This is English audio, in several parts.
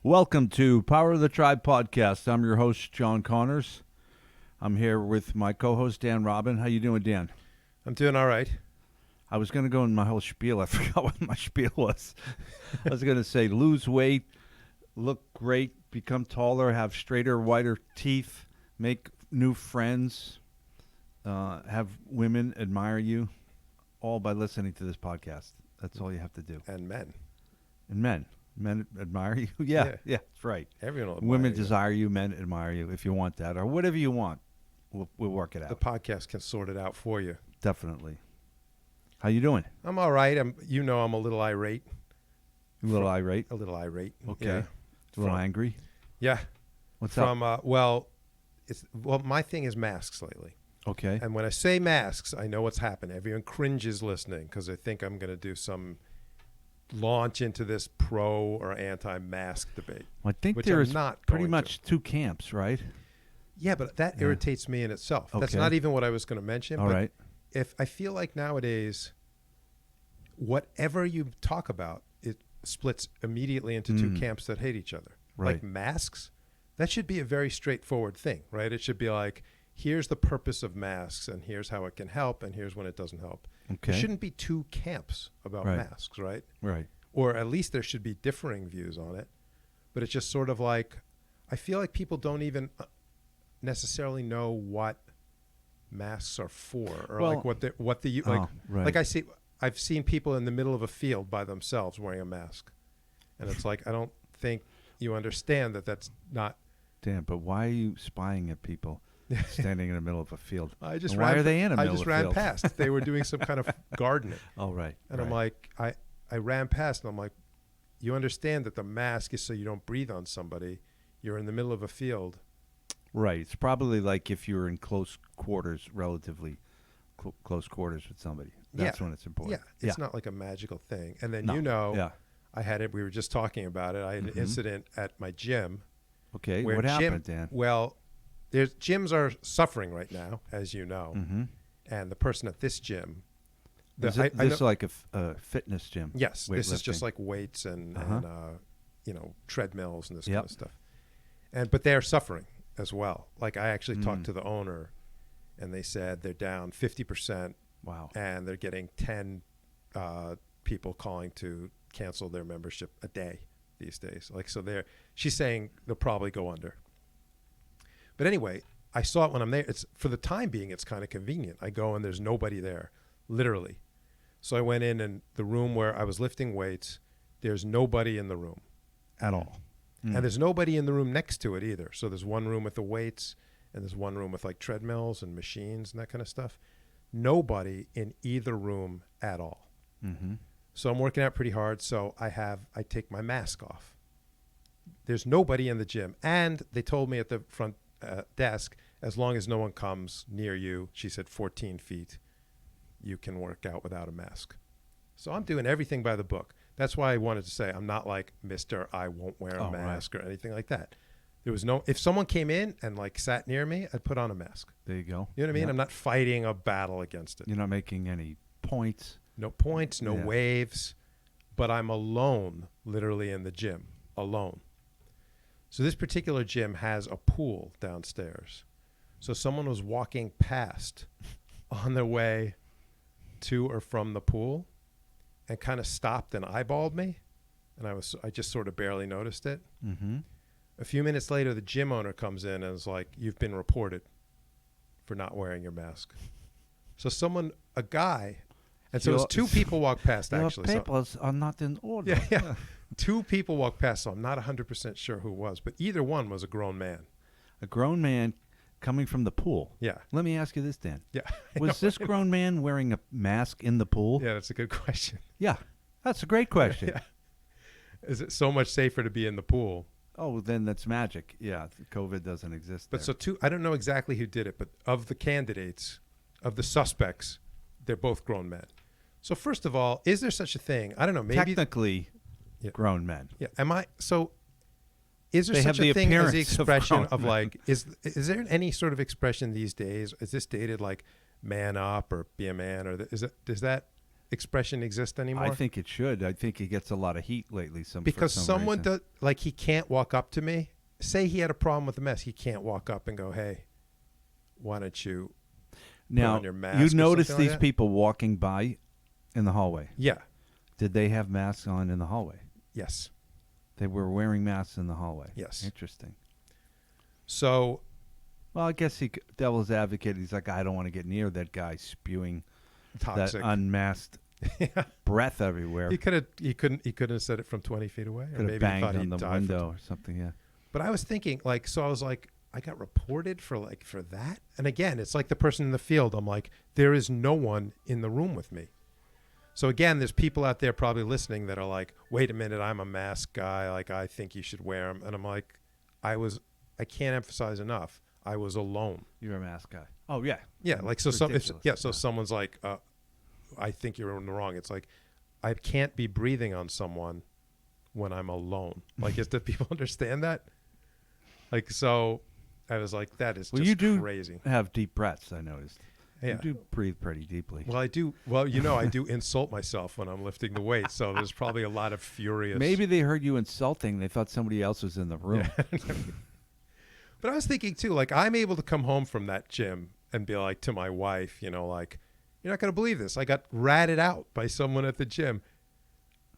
Welcome to Power of the Tribe podcast. I'm your host, Shaun Connors. I'm here with my co-host, Dan Robin. How you doing, Dan? I'm doing all right. I was going to go in my whole spiel. I forgot what my spiel was. I was going to say lose weight, look great, become taller, have straighter, whiter teeth, make new friends, have women admire you, all by listening to this podcast. That's all you have to do. And men. And men. Men admire you? Yeah, that's right. Everyone will admire Women you. desire you, men admire you. If you want that, or whatever you want, we'll work it out. The podcast can sort it out for you. Definitely. How you doing? I'm all right. I'm a little irate. A little irate? A little irate. Okay. Yeah. A little angry? Yeah. What's up? My thing is masks lately. Okay. And when I say masks, I know what's happened. Everyone cringes listening because they think I'm going to do some launch into this pro or anti-mask debate. I think which there's I'm not pretty going much two camps, right? Yeah, but that irritates me in itself. That's Okay. not even what I was going to mention. All but right. If I feel like nowadays, whatever you talk about, it splits immediately into two camps that hate each other. Right. Like masks, that should be a very straightforward thing, right? It should be like, here's the purpose of masks, and here's how it can help, and here's when it doesn't help. Okay. There shouldn't be two camps about Right. masks, right? Right. Or at least there should be differing views on it. But it's just sort of like, I feel like people don't even necessarily know what masks are for, or Well, like I've seen people in the middle of a field by themselves wearing a mask, and it's like, I don't think you understand that that's not. Dan, but why are you spying at people standing in the middle of a field? I just And why are they in the middle I just of a ran field? past. They were doing some kind of gardening, Oh, right. and right. I'm like, I ran past, and I'm like, you understand that the mask is so you don't breathe on somebody. You're in the middle of a field. Right. It's probably like if you're in close quarters, relatively close quarters with somebody. That's when it's important. Yeah, it's not like a magical thing. And then Yeah. I had it. We were just talking about it. I had an incident at my gym. Okay. where What happened, Dan? Well, gyms are suffering right now, as you know. Mm-hmm. And the person at this gym, Is this like a fitness gym? yes, this is weightlifting? just like weights and treadmills and this Yep. kind of stuff. But they're suffering as well. Like I actually talked to the owner, and they said they're down 50%. Wow. And they're getting 10 people calling to cancel their membership a day these days. Like, so she's saying they'll probably go under. But anyway, I saw it when I'm there. It's for the time being, it's kind of convenient. I go and there's nobody there, literally. So I went in, and the room where I was lifting weights, there's nobody in the room at all. And there's nobody in the room next to it either. So there's one room with the weights, and there's one room with like treadmills and machines and that kind of stuff. Nobody in either room at all. Mm-hmm. So I'm working out pretty hard. So I take my mask off. There's nobody in the gym. And they told me at the front desk, as long as no one comes near you, she said 14 feet, you can work out without a mask. So I'm doing everything by the book. That's why I wanted to say I'm not like Mr. I won't wear a mask or anything like that. There was if someone came in and like sat near me, I'd put on a mask. There you go. You know what I mean? I'm not fighting a battle against it. You're not making any points. No points, no waves, but I'm alone, literally in the gym, alone. So this particular gym has a pool downstairs. So someone was walking past on their way to or from the pool and kind of stopped and eyeballed me. And I just sort of barely noticed it. Mm-hmm. A few minutes later, the gym owner comes in and is like, you've been reported for not wearing your mask. So a guy, and so it was two people walked past, actually. Your papers are not in order. Yeah. Two people walked past, so I'm not 100% sure who it was, but either one was a grown man. A grown man coming from the pool. Yeah. Let me ask you this, Dan. Yeah. Was this grown man wearing a mask in the pool? Yeah, that's a good question. Yeah. That's a great question. Yeah. Is it so much safer to be in the pool? Oh, then that's magic. Yeah, COVID doesn't exist But there. I don't know exactly who did it, but of the candidates, of the suspects, they're both grown men. So first of all, is there such a thing? I don't know. Maybe Technically, grown men. Yeah. Is there They such have the a thing as the appearance of expression grown of men. like, is there any sort of expression these days? Is this dated like man up or be a man, or does that expression exist anymore? I think it should. I think he gets a lot of heat lately. Because for some someone reason. does, like, he can't walk up to me. Say he had a problem with the mask. He can't walk up and go, hey, why don't you Now, put on your mask? you or notice something these like that? people walking by in the hallway. Yeah. Did they have masks on in the hallway? Yes. They were wearing masks in the hallway. Yes. Interesting. So, Well, I guess devil's advocate. He's like, I don't want to get near that guy spewing toxic. that unmasked Yeah. breath everywhere. He couldn't have said it from 20 feet away. Or Could maybe have he banged thought on he'd the die window or something. Yeah. But I was thinking, like, so I was like, I got reported for that. And again, it's like the person in the field. I'm like, there is no one in the room with me. So again, there's people out there probably listening that are like, wait a minute, I'm a mask guy. Like, I think you should wear them. And I'm like, I can't emphasize enough. I was alone. You're a mask guy. Oh, yeah. Yeah. Like, so Ridiculous. someone's like, I think you're in the wrong. It's like, I can't be breathing on someone when I'm alone. Like, do people understand that? Like, so I was like, that is Well, just you do crazy. have deep breaths, I noticed. Yeah. You do breathe pretty deeply. Well, I do. Well, I do insult myself when I'm lifting the weight. So there's probably a lot of furious. Maybe they heard you insulting. They thought somebody else was in the room. Yeah. But I was thinking too, like, I'm able to come home from that gym and be like to my wife, like, you're not going to believe this. I got ratted out by someone at the gym.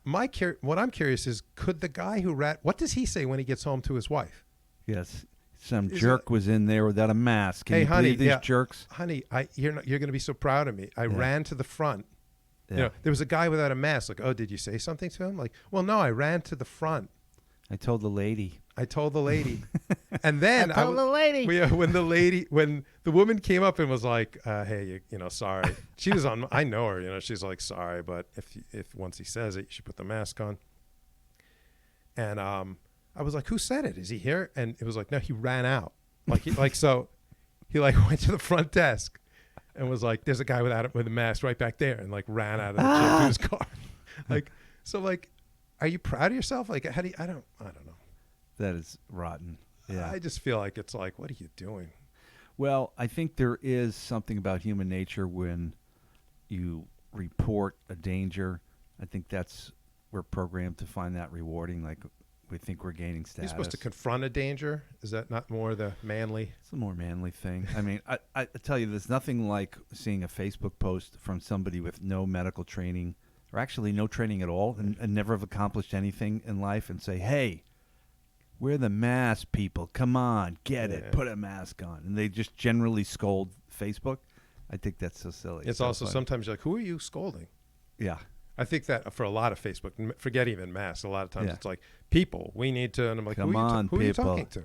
What I'm curious is, could the guy who what does he say when he gets home to his wife? Yes. Some jerk was in there without a mask. Can Hey, you honey, believe these yeah. jerks? Honey, you're going to be so proud of me. I ran to the front. Yeah. There was a guy without a mask. Like, oh, did you say something to him? Like, well, no, I ran to the front. I told the lady. And then I told the lady. When the woman came up and was like, hey, sorry. She was on, I know her, she's like, sorry, but if once he says it, you should put the mask on. And I was like, who said it? Is he here? And it was like, no, he ran out. So he went to the front desk and was like, there's a guy with a mask right back there, and like ran out of the gym to his car. Are you proud of yourself? Like, how do you, I don't know. That is rotten. Yeah. I just feel like it's like, what are you doing? Well, I think there is something about human nature when you report a danger. I think we're programmed to find that rewarding. Like, we think we're gaining status. You're supposed to confront a danger. Is that not more the manly? It's a more manly thing. I mean, I tell you, there's nothing like seeing a Facebook post from somebody with no medical training, or actually no training at all, and never have accomplished anything in life, and say, hey, we're the mask people. Come on, get it. Put a mask on. And they just generally scold Facebook. I think that's so silly. It's so also funny. sometimes you're like, who are you scolding? Yeah. I think that for a lot of Facebook, forget even masks, a lot of times Yeah. it's like, people, we need to, and I'm like, Come on, who are you people. talking to?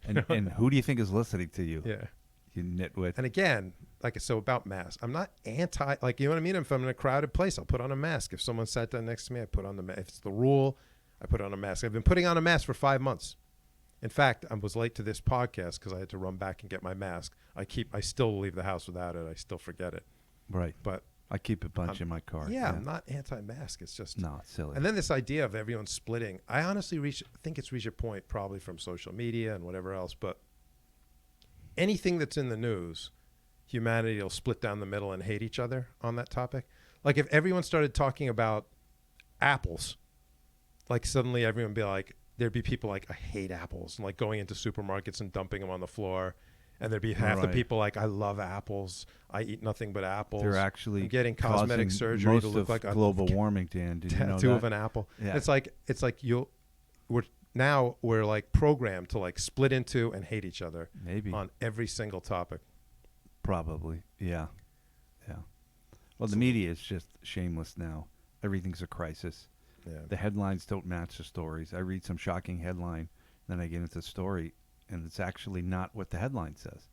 And who do you think is listening to you? Yeah. You nitwit. And again, so about masks, I'm not anti, like, you know what I mean? If I'm in a crowded place, I'll put on a mask. If someone sat down next to me, I put on the mask. If it's the rule, I put on a mask. I've been putting on a mask for 5 months. In fact, I was late to this podcast because I had to run back and get my mask. I still leave the house without it. I still forget it. Right. But I keep a bunch in my car. yeah, I'm not anti-mask. It's just No, it's silly. And then this idea of everyone splitting, I honestly think it's reached a point probably from social media and whatever else, but anything that's in the news, humanity will split down the middle and hate each other on that topic. Like, if everyone started talking about apples, like, suddenly everyone would be like, there'd be people like, I hate apples, and like going into supermarkets and dumping them on the floor. And there'd be half the people like, I love apples. I eat nothing but apples. They're actually I'm getting cosmetic causing surgery most to look of like global warming, Dan. Did you know tattoo that? of an apple. Yeah. It's like we're like programmed to like split into and hate each other Maybe. on every single topic. Probably. Yeah. Yeah. Well, the media is just shameless now. Everything's a crisis. Yeah. The headlines don't match the stories. I read some shocking headline, then I get into the story, and it's actually not what the headline says.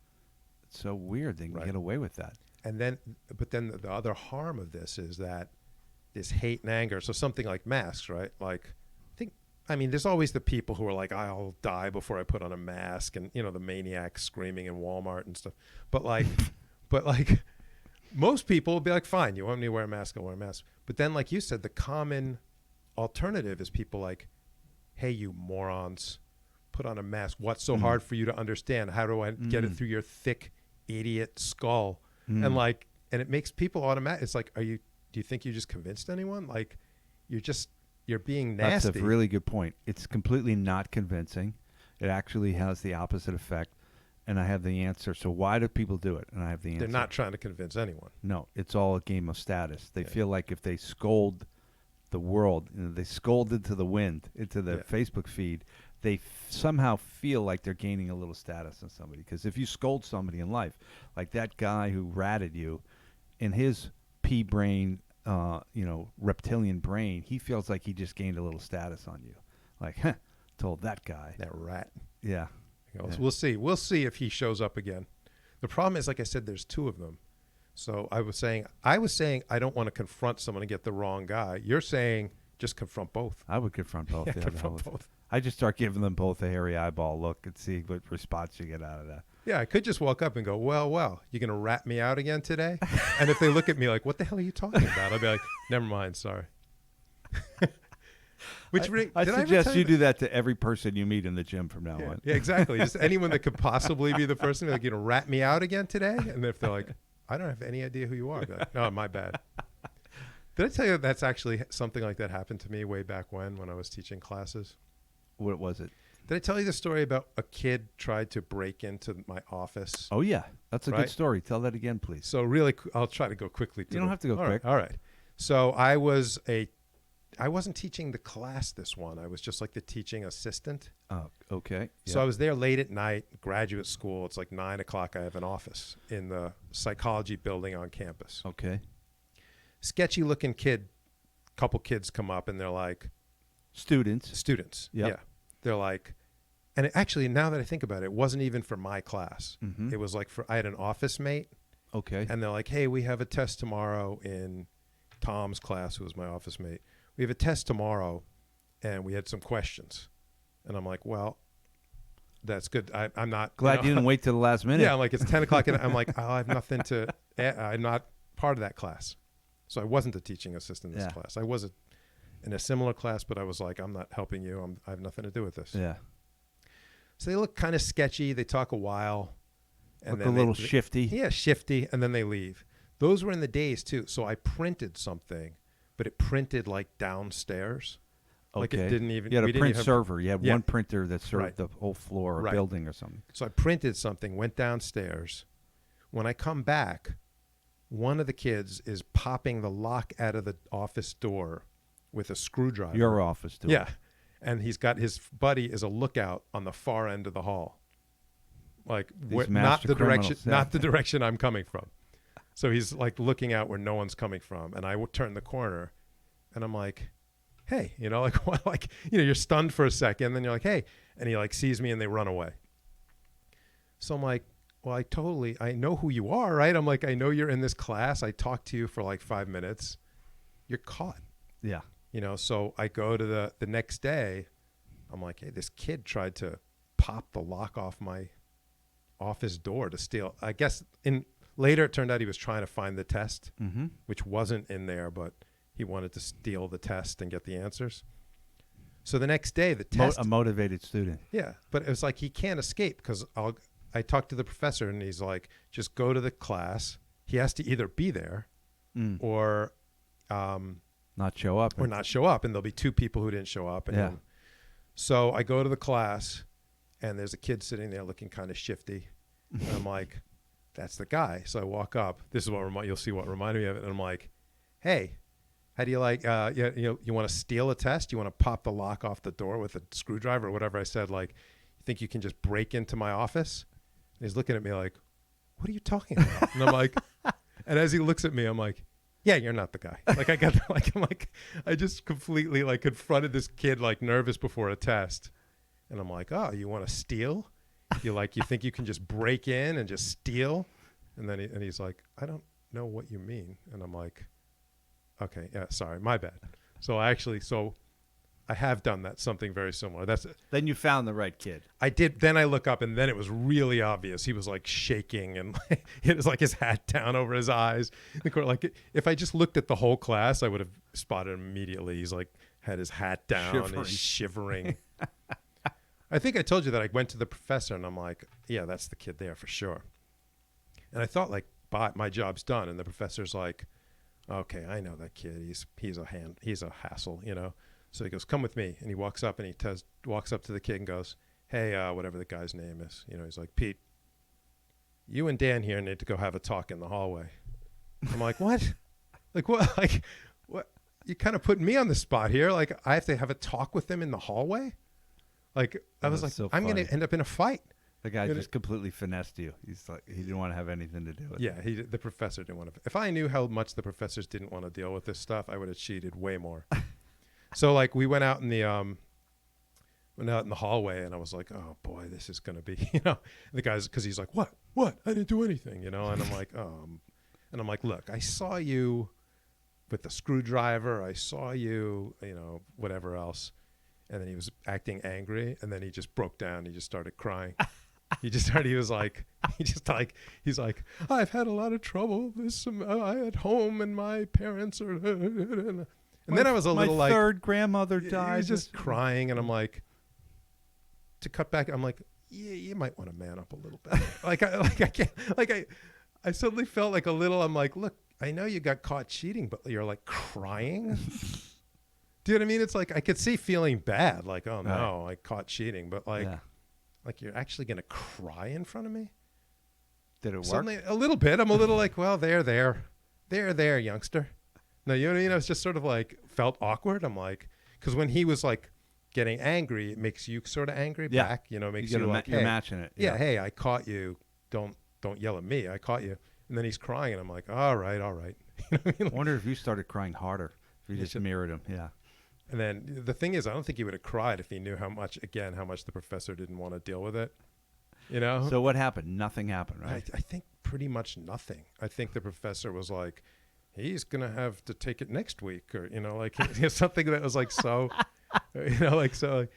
It's so weird they can get away with that. And then, but then the other harm of this is that this hate and anger. So something like masks, right? Like, there's always the people who are like, I'll die before I put on a mask, and the maniacs screaming in Walmart and stuff. But like most people will be like, fine, you want me to wear a mask, I'll wear a mask. But then, like you said, the common alternative is people like, hey, you morons, put on a mask. What's so hard for you to understand? How do I get it through your thick idiot skull? And it makes people automatic. It's like, do do you think you just convinced anyone? Like, you're being nasty. That's a really good point. It's completely not convincing. It actually has the opposite effect. And I have the answer. So why do people do it? And I have the answer. They're not trying to convince anyone. No, it's all a game of status. They Yeah. feel like if they scold the world, they scold into the wind, into the Facebook feed, they somehow feel like they're gaining a little status on somebody. Because if you scold somebody in life, like that guy who ratted you, in his pea brain, reptilian brain, he feels like he just gained a little status on you. Like, told that guy. That rat. Yeah. So we'll see. We'll see if he shows up again. The problem is, like I said, there's two of them. So I was saying I don't want to confront someone and get the wrong guy. You're saying just confront both. I would confront both. Yeah, confront both. I just start giving them both a hairy eyeball look and see what response you get out of that. Yeah, I could just walk up and go, well, you going to rat me out again today? And if they look at me like, what the hell are you talking about? I'll be like, never mind, sorry. I suggest you do that to every person you meet in the gym from now on. Yeah, exactly. Just anyone that could possibly be the person, like, you know, rat me out again today? And if they're like, I don't have any idea who you are. I'd be like, no, my bad. Did I tell you that's actually something like that happened to me way back when I was teaching classes? What was it? Did I tell you the story about a kid tried to break into my office? Oh, yeah. That's a Right? good story. Tell that again, please. So really, I'll try to go quickly. You don't have to go quick. All right. So I wasn't teaching the class this one. I was just like the teaching assistant. Oh, okay. So I was there late at night, graduate school. It's like 9 o'clock. I have an office in the psychology building on campus. Okay. Sketchy looking kid, couple kids come up and they're like, Students. Yep. Yeah. They're like, and actually, now that I think about it, it wasn't even for my class. Mm-hmm. It was like I had an office mate. Okay. And they're like, hey, we have a test tomorrow in Tom's class, who was my office mate. We have a test tomorrow, and we had some questions. And I'm like, well, that's good. I'm not. Glad you didn't wait till the last minute. Yeah, I'm like, it's 10 o'clock, and I'm like, I have nothing to I'm not part of that class. So I wasn't a teaching assistant in this class. I was in a similar class, but I was like, I'm not helping you. I have nothing to do with this. Yeah. So they look kind of sketchy. They talk a while. And look a little shifty. Yeah, shifty, and then they leave. Those were in the days, too. So I printed something, but it printed, like, downstairs. Okay. Like it didn't even. You had a print server. You had Yeah. one printer that served Right. the whole floor or Right. building or something. So I printed something, went downstairs. When I come back, one of the kids is popping the lock out of the office door with a screwdriver. Your office, too. Yeah. And he's got his buddy is a lookout on the far end of the hall. Like not master the direction, criminals, yeah. not the direction I'm coming from. So he's like looking out where no one's coming from. And I would turn the corner and I'm like, hey, you know, like, what, like, you know, you're stunned for a second. Then you're like, hey, and he like sees me and they run away. So I'm like, well, I know who you are, right? I'm like, I know you're in this class. I talked to you for like 5 minutes. You're caught. Yeah. You know, so I go to the next day. I'm like, hey, this kid tried to pop the lock off my office door to steal. I guess later it turned out he was trying to find the test, Mm-hmm. which wasn't in there, but he wanted to steal the test and get the answers. So the next day, the test. A motivated student. Yeah, but it was like he can't escape because I talked to the professor and he's like, just go to the class. He has to either be there or not show up. or not show up, and there'll be 2 people who didn't show up. And so I go to the class, and there's a kid sitting there looking kind of shifty. And I'm like, that's the guy. So I walk up. This is what you'll see what reminded me of it. And I'm like, hey, how do you like, you want to steal a test? You want to pop the lock off the door with a screwdriver or whatever I said? Like, you think you can just break into my office? And he's looking at me like, what are you talking about? And I'm like, and as he looks at me, I'm like, yeah, you're not the guy. Like I just completely like confronted this kid like nervous before a test. And I'm like, oh, you want to steal? You think you can just break in and just steal? And then he's like, I don't know what you mean. And I'm like, okay, yeah, sorry, my bad. So I have done that, something very similar. Then you found the right kid. I did. Then I look up, and then it was really obvious. He was like shaking, and it was like his hat down over his eyes. Like if I just looked at the whole class, I would have spotted him immediately. He's like had his hat down, and he's shivering. I think I told you that I went to the professor, and I'm like, yeah, that's the kid there for sure. And I thought like, my job's done, and the professor's like, Okay, I know that kid. He's a hassle, you know. So he goes, come with me. And he walks up and walks up to the kid and goes, hey, whatever the guy's name is. You know, he's like, Pete, you and Dan here need to go have a talk in the hallway. I'm like, what? Like, what? Like, what? You kind of putting me on the spot here. Like, I have to have a talk with them in the hallway? Like, I was like, so I'm going funny. to end up in a fight. The guy just completely finessed you. He's like, he didn't want to have anything to do with it. Yeah, the professor didn't want to. If I knew how much the professors didn't want to deal with this stuff, I would have cheated way more. So, like, we went out in the hallway, and I was like, oh boy, this is gonna be, you know, the guy's, because he's like, what? I didn't do anything, you know, and I'm like, and I'm like, look, I saw you with the screwdriver, I saw you, you know, whatever else, and then he was acting angry, and then he just broke down, he just started crying. He's like, I've had a lot of trouble at home, and my parents are, and then I was a little like, my third grandmother died. He's just crying, and I'm like, to cut back, I'm like, yeah, you might want to man up a little bit. I suddenly felt like a little. I'm like, look, I know you got caught cheating, but you're like crying. Do you know what I mean? It's like I could see feeling bad, like, oh no, I caught cheating, but like, like you're actually gonna cry in front of me. Did it work? Suddenly, a little bit. I'm a little like, well, there, youngster. No, you know what I mean? I was just sort of like felt awkward. I'm like, because when he was like getting angry, it makes you sort of angry back. You know, it makes you like, you're hey, matching it. Yeah, hey, I caught you. Don't yell at me. I caught you. And then he's crying, and I'm like, all right. You know what I mean? I wonder if you started crying harder. If you just mirrored him. Yeah. And then the thing is, I don't think he would have cried if he knew how much the professor didn't want to deal with it. You know? So what happened? Nothing happened, right? I think pretty much nothing. I think the professor was like, he's going to have to take it next week, or, you know, like something that was like, so, you know, like, so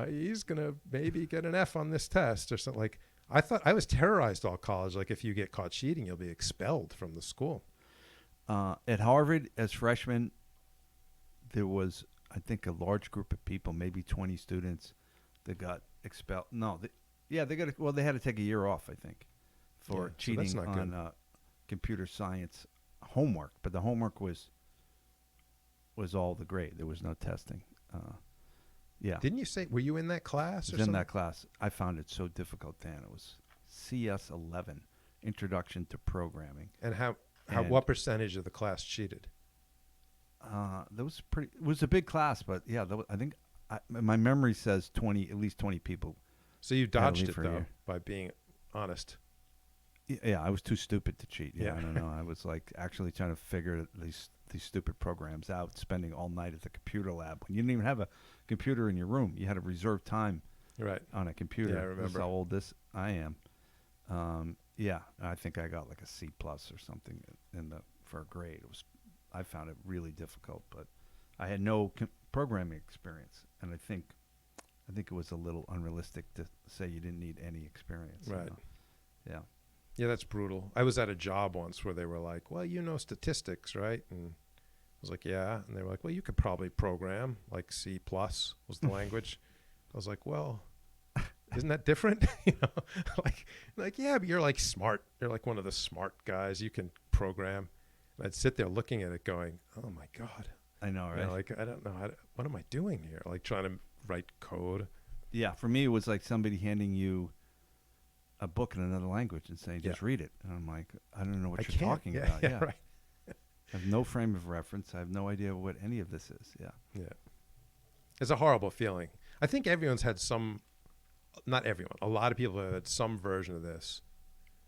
he's going to maybe get an F on this test or something. Like, I thought I was terrorized all college. Like, if you get caught cheating, you'll be expelled from the school. At Harvard, as freshmen, there was, I think, a large group of people, maybe 20 students, that got expelled. No, they had to take a year off, I think, for cheating on computer science homework. But the homework was all the grade. There was no testing. Yeah. Didn't you say, were you in that class? In that class. I found it so difficult, Dan. It was CS 11, Introduction to Programming. And what percentage of the class cheated? That was it was a big class, but yeah, I think my memory says at least 20 people. So you dodged it though by being honest. Yeah, I was too stupid to cheat. Yeah, I don't know. I was like actually trying to figure these stupid programs out, spending all night at the computer lab when you didn't even have a computer in your room. You had to reserve time on a computer. Yeah, I remember. That's how old I am. Yeah, I think I got like a C+ or something for a grade. I found it really difficult, but I had no programming experience, and I think it was a little unrealistic to say you didn't need any experience. Right. You know? Yeah. Yeah, that's brutal. I was at a job once where they were like, well, you know statistics, right? And I was like, yeah. And they were like, well, you could probably program, like C+ was the language. I was like, well, isn't that different? You know, like, yeah, but you're like smart. You're like one of the smart guys. You can program. And I'd sit there looking at it going, oh my God. I know, right? You know, like, I don't know. What am I doing here? Like trying to write code. Yeah, for me, it was like somebody handing you a book in another language and saying, just read it. And I'm like, I don't know what you're talking about. Yeah, right. I have no frame of reference. I have no idea what any of this is. Yeah. Yeah. It's a horrible feeling. I think everyone's had not everyone, a lot of people have had some version of this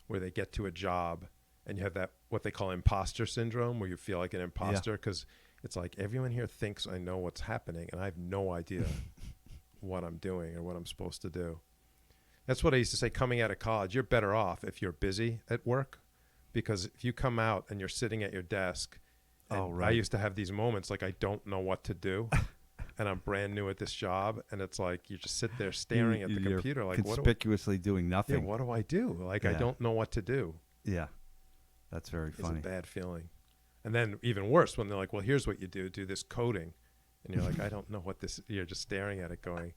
where they get to a job and you have that, what they call imposter syndrome, where you feel like an imposter because it's like everyone here thinks I know what's happening and I have no idea what I'm doing or what I'm supposed to do. That's what I used to say coming out of college. You're better off if you're busy at work, because if you come out and you're sitting at your desk, and I used to have these moments like I don't know what to do and I'm brand new at this job, and it's like you just sit there staring at the computer like conspicuously doing nothing. Yeah, what do I do? Like I don't know what to do. Yeah. That's very funny. It's a bad feeling. And then even worse when they're like, well, here's what you do this coding. And you're like, I don't know what this, you're just staring at it going,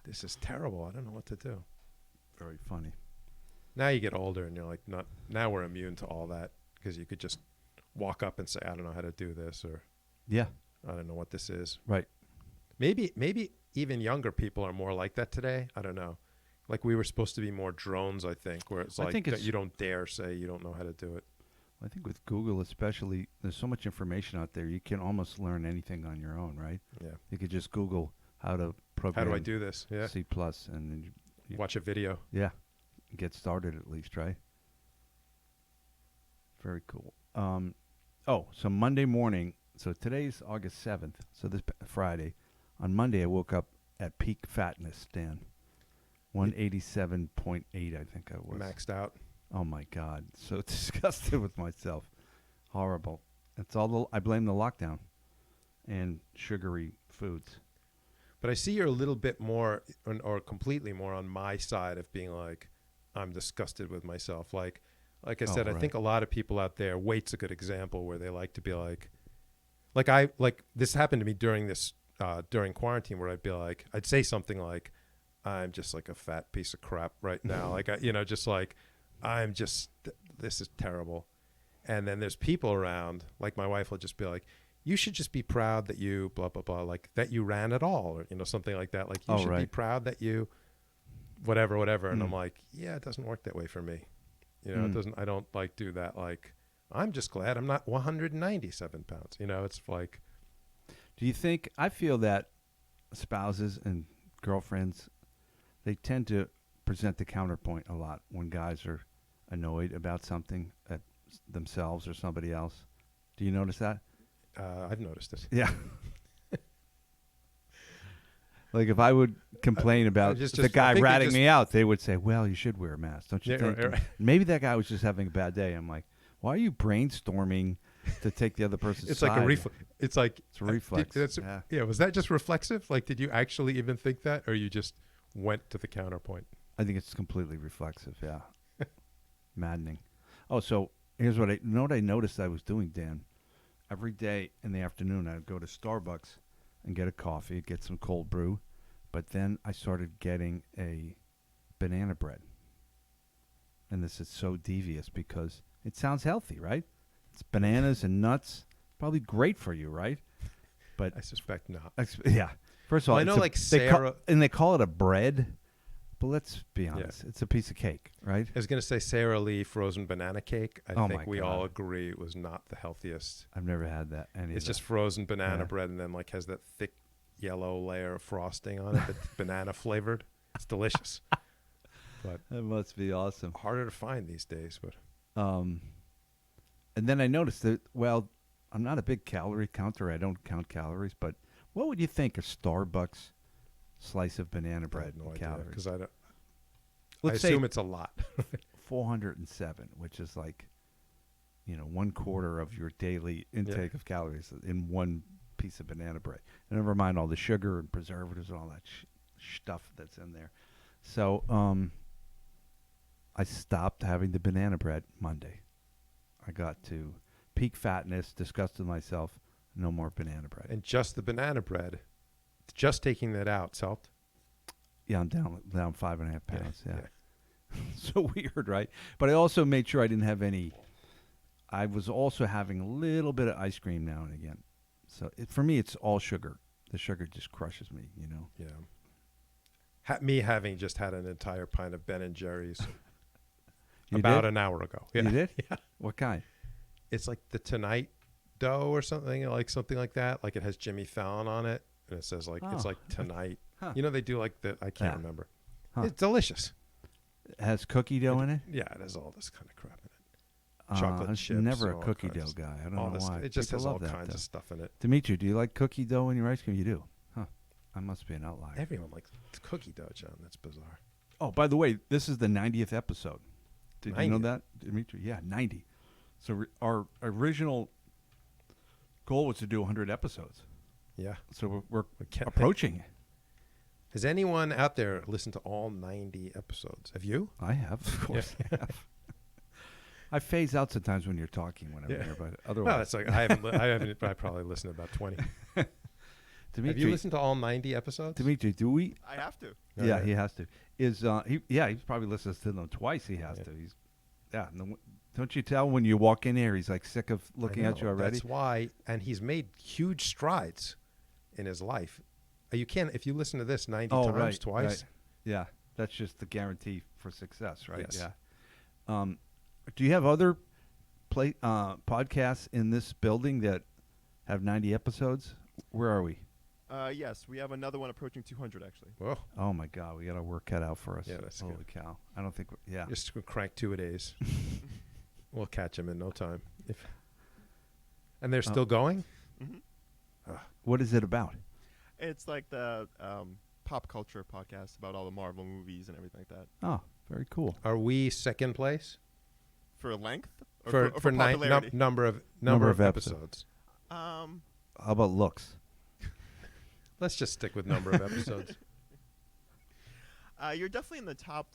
this is terrible. I don't know what to do. Very funny. Now you get older and you're like, now we're immune to all that because you could just walk up and say, I don't know how to do this, or Yeah. I don't know what this is. Right. Maybe even younger people are more like that today. I don't know. Like we were supposed to be more drones, I think, where it's I like think that you don't dare say you don't know how to do it. I think with Google especially, there's so much information out there. You can almost learn anything on your own, right? Yeah. You could just Google how to program. How do I do this? Yeah. C+, and then you Watch a video. yeah, get started at least, right? Very cool. So Monday morning. So today's August 7th. So this Friday. On Monday, I woke up at peak fatness, Dan. 187.8, I think I was. Maxed out. Oh my God, so disgusted with myself. Horrible. It's all I blame the lockdown and sugary foods. But I see you're a little bit more or completely more on my side of being like, I'm disgusted with myself. Like I said, I think a lot of people out there, weight's a good example where they like to be like this happened to me during quarantine where I'd be like, I'd say something like, I'm just like a fat piece of crap right now. Like, just like, this is terrible. And then there's people around, like my wife will just be like, you should just be proud that you blah, blah, blah, like that you ran at all, or, something like that. Like you should be proud that you whatever. And I'm like, yeah, it doesn't work that way for me. It doesn't, I don't like do that. Like, I'm just glad I'm not 197 pounds. It's like. Do you think, I feel that spouses and girlfriends, they tend to present the counterpoint a lot when guys are annoyed about something at themselves or somebody else. Do you notice that? I've noticed it. Yeah. Like if I would complain about the guy ratting me out, they would say, well, you should wear a mask, don't you think? Right. Maybe that guy was just having a bad day. I'm like, why are you brainstorming to take the other person's it's side? Like a reflex. It's like it's a reflex. Yeah. Was that just reflexive? Like, did you actually even think that, or you just went to the counterpoint? I think it's completely reflexive. Yeah. Maddening. Oh, so here's what I noticed I was doing, Dan. Every day in the afternoon, I'd go to Starbucks and get a coffee, get some cold brew, but then I started getting a banana bread. And this is so devious because it sounds healthy, right? It's bananas and nuts. Probably great for you, right? But I suspect not. Yeah. First of all, I know like Sarah... and they call it a bread, but let's be honest. Yeah. It's a piece of cake, right? I was going to say Sara Lee frozen banana cake. I think we all agree it was not the healthiest. I've never had that. It's just frozen banana bread and then like has that thick yellow layer of frosting on it that's banana flavored. It's delicious. But that must be awesome. Harder to find these days, but and then I noticed that, well, I'm not a big calorie counter. I don't count calories, but what would you think a Starbucks slice of banana bread no calories? Because I say assume it's a lot. 407, which is like, 1/4 of your daily intake of calories in one piece of banana bread. And never mind all the sugar and preservatives and all that stuff that's in there. So I stopped having the banana bread Monday. I got to peak fatness, disgusted myself, no more banana bread. And just the banana bread, just taking that out helped? Yeah, I'm down 5.5 pounds. Yeah. So weird, right? But I also made sure I didn't have any. I was also having a little bit of ice cream now and again. So for me, it's all sugar. The sugar just crushes me, Yeah. Me having just had an entire pint of Ben & Jerry's an hour ago. Yeah. You did? Yeah. What kind? It's like the Tonight Dough or something like that. Like it has Jimmy Fallon on it, and it says like it's like Tonight. Huh. They do like the I can't remember. Huh. It's delicious. It has cookie dough in it? Yeah, it has all this kind of crap in it. Chocolate chips. I'm never a cookie dough guy. I don't know why. It just People has all love kinds of stuff in it. Dimitri, do you like cookie dough in your ice cream? You do? Huh. I must be an outlier. Everyone likes cookie dough, John. That's bizarre. Oh, by the way, this is the 90th episode. Did 90th? You know that, Dimitri? Yeah, 90. So our original goal was to do 100 episodes. Yeah. So we're approaching it. Has anyone out there listened to all 90 episodes? Have you? I have, of course. I have. I phase out sometimes when you're talking when I'm here, but otherwise. Well, that's like I haven't. I probably listened to about 20. Dimitri, have you listened to all 90 episodes? Dimitri, do we? I have to. Yeah, he has to. He's probably listens to them twice. He has to. Don't you tell when you walk in here, he's like sick of I looking at know, you already? That's why, and he's made huge strides in his life. You can't, if you listen to this 90 times, right, twice. right. Yeah, that's just the guarantee for success, right? Yes. Yeah. Do you have other podcasts in this building that have 90 episodes? Where are we? Yes, we have another one approaching 200 actually. Whoa. Oh my God, we got our work cut out for us. Yeah, that's Holy good. cow! I don't think. Yeah. Just crank 2 a days. We'll catch him in no time. And they're still going? Hmm What is it about? It's like the pop culture podcast about all the Marvel movies and everything like that. Oh, very cool. Are we second place? For length? Or For popularity? number of episodes. How about looks? Let's just stick with number of episodes. You're definitely in the top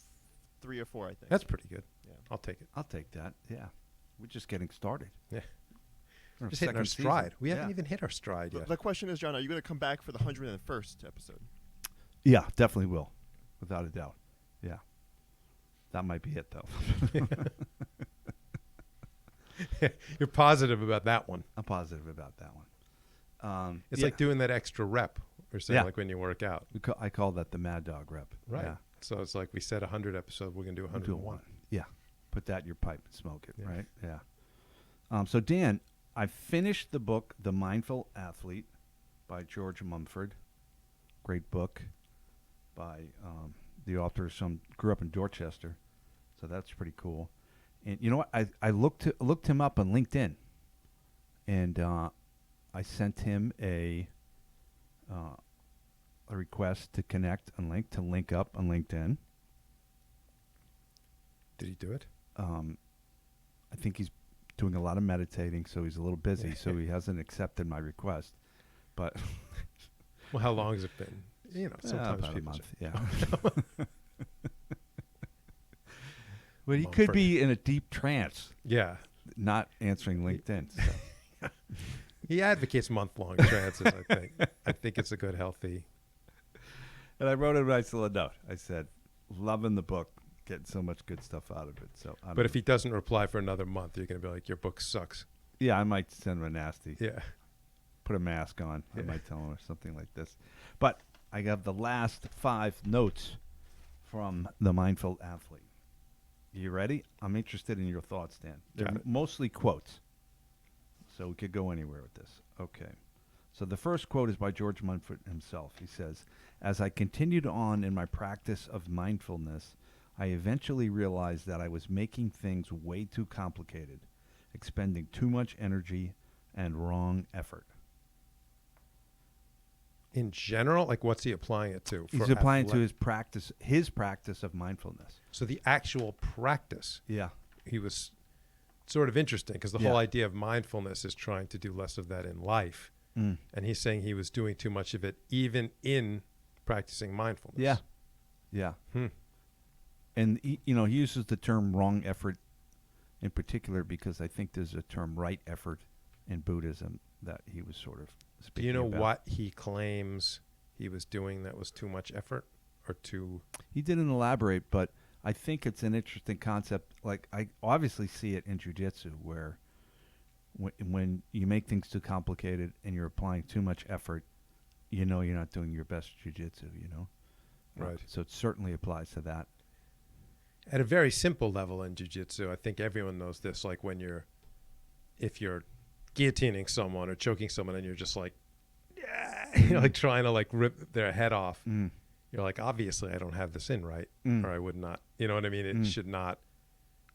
3 or 4, I think. That's pretty good. Yeah. I'll take it. I'll take that. Yeah, we're just getting started. Yeah. We're Just hitting our second stride. season. We haven't Yeah. even hit our stride The, yet. the question is, John, are you going to come back for the 101st episode? Yeah, definitely will, without a doubt. Yeah, that might be it though. You're positive about that one. I'm positive about that one. It's yeah. like doing that extra rep or something, Yeah. like when you work out. I call that the Mad Dog rep. Right. Yeah. So it's like we said 100 episode, we're going to do We'll do 101. Yeah. Put that in your pipe and smoke it. Yeah. Right. Yeah. So Dan, I finished the book, The Mindful Athlete, by George Mumford. Great book by the author. Grew up in Dorchester, so that's pretty cool. And you know what? I looked him up on LinkedIn, and I sent him a request to connect and link up on LinkedIn. Did he do it? I think he's doing a lot of meditating, so he's a little busy, so he hasn't accepted my request. But Well, how long has it been? You know, sometimes about a people month. say- Yeah. But he could Mumford. be in a deep trance, Yeah. not answering LinkedIn. So. He advocates month-long trances, I think. I think it's a good, healthy. And I wrote him a nice little note. I said, loving the book, getting so much good stuff out of it. So, But if he doesn't reply for another month, you're going to be like, your book sucks. yeah, I might send him a nasty. Yeah. Put a mask on. I Yeah. might tell him or something like this. But I have the last 5 notes from The Mindful Athlete. You ready? I'm interested in your thoughts, Dan. They're Got it. mostly quotes, so we could go anywhere with this. Okay. So the first quote is by George Mumford himself. He says, "As I continued on in my practice of mindfulness, I eventually realized that I was making things way too complicated, expending too much energy and wrong effort." In general, like what's he applying it to? He's For applying to athletic- his practice of mindfulness. So the actual practice, Yeah. he was sort of interesting because the Yeah. whole idea of mindfulness is trying to do less of that in life. Mm. And he's saying he was doing too much of it even in practicing mindfulness. Yeah. Yeah. Hmm. And he uses the term wrong effort in particular because I think there's a term right effort in Buddhism that he was sort of Do speaking you know about. what he claims he was doing that was too much effort or too? He didn't elaborate, but I think it's an interesting concept. Like, I obviously see it in jiu-jitsu where when you make things too complicated and you're applying too much effort, you're not doing your best jiu-jitsu, Right. So it certainly applies to that. At a very simple level in jiu-jitsu, I think everyone knows this, like if you're guillotining someone or choking someone and you're just like, yeah, like trying to like rip their head off. Mm. You're like, obviously I don't have this in right, Mm. or I would not. You know what I mean? It Mm. should not.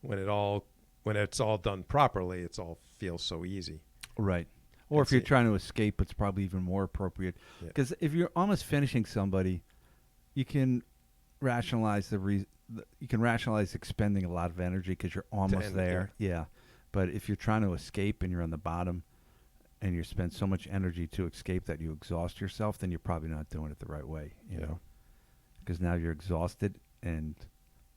When it's all done properly, it's all feels so easy. Right. Or if That's you're it. trying to escape, it's probably even more appropriate. Yeah. Because if you're almost finishing somebody, you can rationalize you can rationalize expending a lot of energy because you're almost end it, there. Yeah. But if you're trying to escape and you're on the bottom and you spend so much energy to escape that you exhaust yourself, then you're probably not doing it the right way, you Yeah. know? Because now you're exhausted and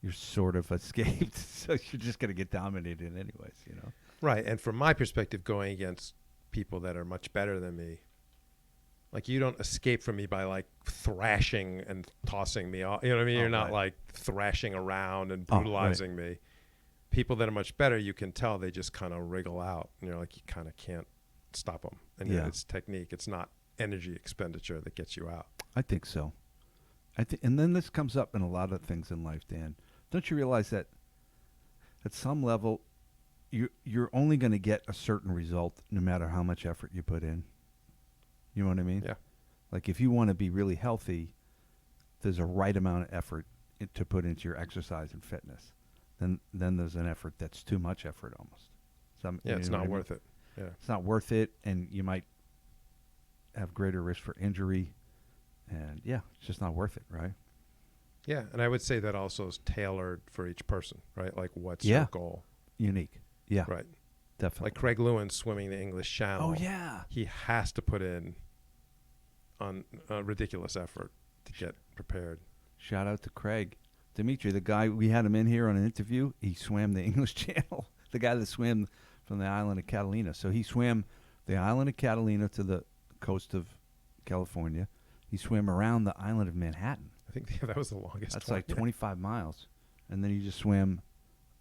you're sort of escaped. So you're just going to get dominated anyways, Right. And from my perspective, going against people that are much better than me, like you don't escape from me by like thrashing and tossing me off. You know what I mean? Oh, You're not right. like thrashing around and Oh, right. brutalizing me. People that are much better, you can tell they just kind of wriggle out. And you're like, you kind of can't stop them. And Yeah. it's technique. It's not energy expenditure that gets you out. I think so. And then this comes up in a lot of things in life, Dan. Don't you realize that at some level, you're only going to get a certain result no matter how much effort you put in? You know what I mean? Yeah. Like if you want to be really healthy, there's a right amount of effort to put into your exercise and fitness. Then there's an effort that's too much effort almost. Yeah, it's not worth it. Yeah. It's not worth it, and you might have greater risk for injury. And yeah, it's just not worth it, right? Yeah, and I would say that also is tailored for each person, right? Like, what's Yeah. your goal? Unique. Yeah, Right. definitely. Like Craig Lewin swimming the English Channel. Oh, yeah. He has to put in on a ridiculous effort to get prepared. Shout out to Craig. Dimitri, the guy, we had him in here on an interview. He swam the English Channel, the guy that swam from the island of Catalina. So he swam the island of Catalina to the coast of California. He swam around the island of Manhattan. I think that was the longest. That's one. like 25 miles. And then he just swam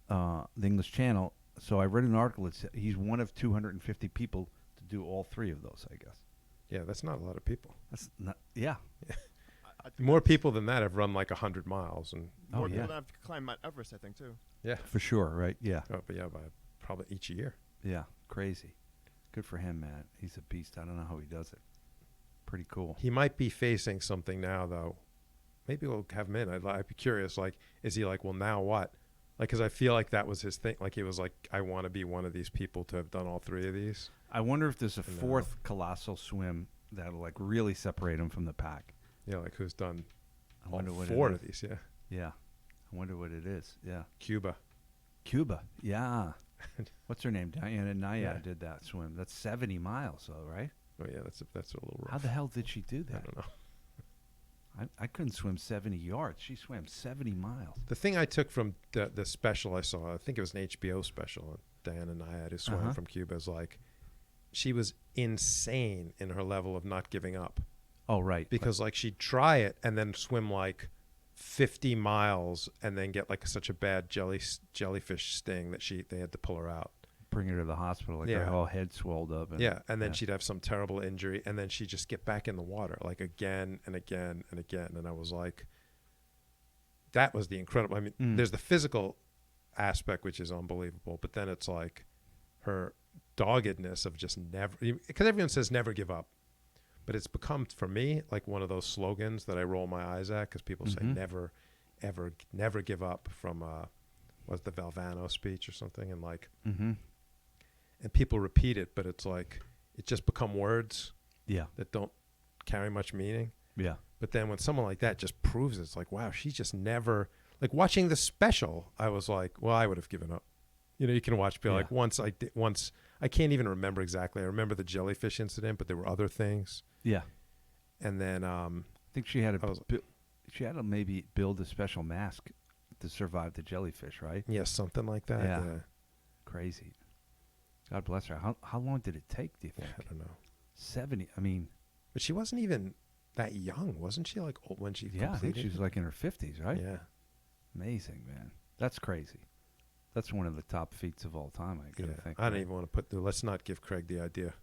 the English Channel. So I read an article that said he's one of 250 people to do all three of those, I guess. Yeah, that's not a lot of people. That's not, yeah. I think More that's people than that have run like 100 miles. And More Oh, people yeah. that have to climb Mount Everest, I think, too. yeah, For sure, right? Yeah. but yeah, by probably each year. Yeah. Crazy. Good for him, man. He's a beast. I don't know how he does it. Pretty cool. He might be facing something now, though. Maybe we'll have him in. I'd be curious. Like, is he like, well, now what? Like, because I feel like that was his thing. Like, he was like, I want to be one of these people to have done all three of these. I wonder if there's a No. fourth colossal swim that'll like really separate him from the pack. Yeah, like who's done I all wonder what four it of is. these? Yeah, Yeah. I wonder what it is. Yeah. Cuba. Cuba. Yeah. What's her name? Diana Naya Yeah. did that swim. That's 70 miles, though, right? Oh yeah, that's a little rough. How the hell did she do I that? don't know. I couldn't swim 70 yards. She swam 70 miles. The thing I took from the special I saw, I think it was an HBO special, Diana Nyad, who swam Uh-huh. from Cuba, is like, she was insane in her level of not giving up. Oh, right. Because like she'd try it and then swim like 50 miles and then get like such a bad jellyfish sting that they had to pull her out. Bring her to the hospital. Like Yeah. her whole head swelled up. And, Yeah, and then yeah. she'd have some terrible injury, and then she'd just get back in the water, like again and again and again. And I was like, that was the incredible. I mean, there's the physical aspect, which is unbelievable, but then it's like her doggedness of just never, because everyone says never give up, but it's become for me like one of those slogans that I roll my eyes at, because people say never, ever, never give up from was the Valvano speech or something, and like. And people repeat it, but it's like it just become words Yeah. that don't carry much meaning. Yeah. But then when someone like that just proves it's like, wow, she just never, like watching the special, I was like, well, I would have given up. You know, you can watch, be Yeah. like, once I can't even remember exactly. I remember the jellyfish incident, but there were other things. Yeah. And then, I think she had I was- she had to maybe build a special mask to survive the jellyfish, right? yeah, something like that. Yeah. Yeah. Crazy. God bless her. How long did it take, do you think? I don't know. 70. I mean, But she wasn't even that young, wasn't she? Like old when she yeah, I think completed? she was like in her 50s, right? Yeah. Amazing, man. That's crazy. That's one of the top feats of all time, I gotta think. I don't right? even want to let's not give Craig the idea.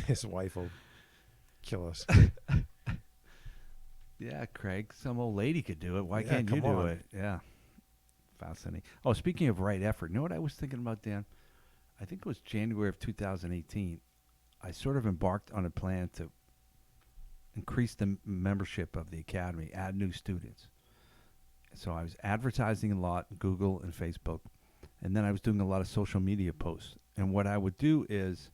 His wife will kill us. Yeah, Craig, some old lady could do it. Why Yeah, can't you come do on. it? Yeah. Fascinating. Oh, speaking of right effort, you know what I was thinking about, Dan? I think it was January of 2018. I sort of embarked on a plan to increase the membership of the academy, add new students. So I was advertising a lot, Google and Facebook, and then I was doing a lot of social media posts. And what I would do is